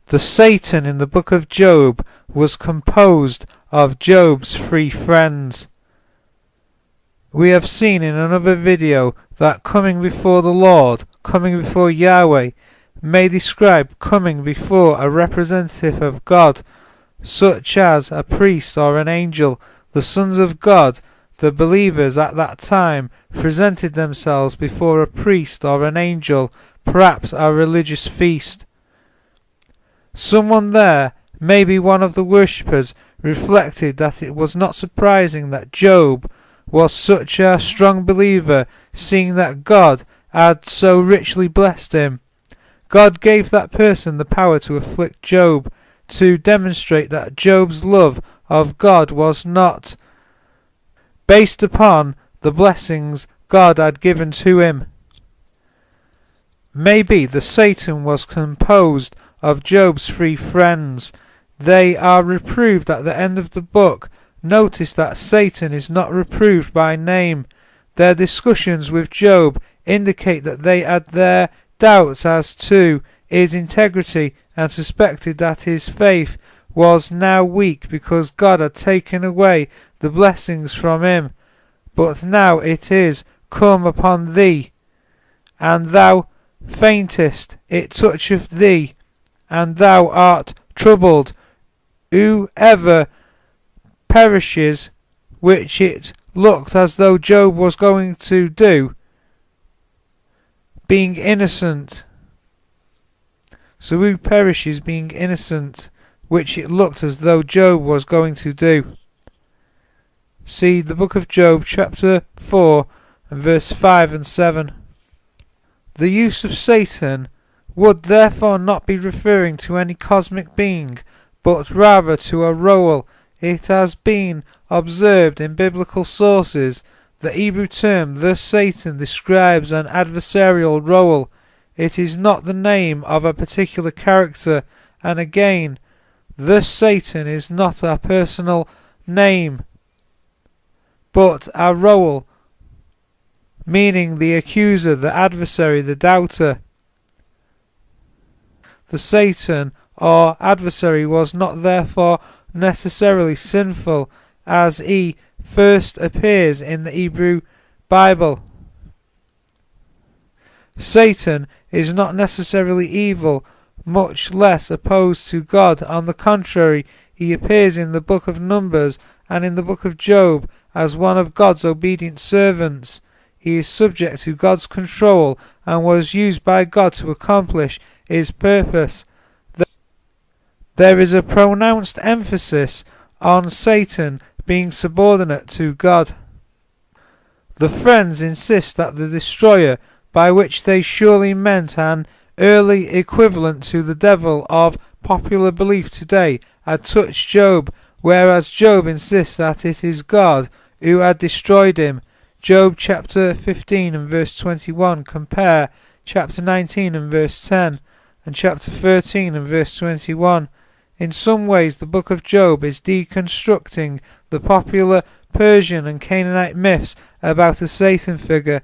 The Satan in the book of Job was composed of Job's 3 friends. We have seen in another video that coming before the Lord, coming before Yahweh, may describe coming before a representative of God, such as a priest or an angel. The sons of God, the believers at that time, presented themselves before a priest or an angel, perhaps a religious feast. Someone there, maybe one of the worshippers, reflected that it was not surprising that Job was such a strong believer, seeing that God had so richly blessed him. God gave that person the power to afflict Job, to demonstrate that Job's love of God was not based upon the blessings God had given to him. Maybe the Satan was composed of Job's 3 friends. They are reproved at the end of the book. Notice that Satan is not reproved by name. Their discussions with Job indicate that they had their doubts as to his integrity and suspected that his faith was now weak because God had taken away the blessings from him. But now it is come upon thee, and thou faintest, it toucheth thee, and thou art troubled. Whoever perishes, which it looked as though Job was going to do, being innocent. So who perishes being innocent, which it looked as though Job was going to do? See the book of Job chapter 4 and verse 5 and 7. The use of Satan would therefore not be referring to any cosmic being, but rather to a role. It has been observed in biblical sources. The Hebrew term thus Satan describes an adversarial role. It is not the name of a particular character, and again, thus Satan is not a personal name, but a role, meaning the accuser, the adversary, the doubter. The Satan or adversary was not therefore necessarily sinful, as he first appears in the Hebrew Bible. Satan is not necessarily evil, much less opposed to God. On the contrary, he appears in the book of Numbers and in the book of Job as one of God's obedient servants. He is subject to God's control and was used by God to accomplish his purpose. There is a pronounced emphasis on Satan being subordinate to God. The friends insist that the destroyer, by which they surely meant an early equivalent to the devil of popular belief today, had touched Job, whereas Job insists that it is God who had destroyed him. Job chapter 15 and verse 21, compare chapter 19 and verse 10 and chapter 13 and verse 21. In some ways the book of Job is deconstructing the popular Persian and Canaanite myths about a Satan figure,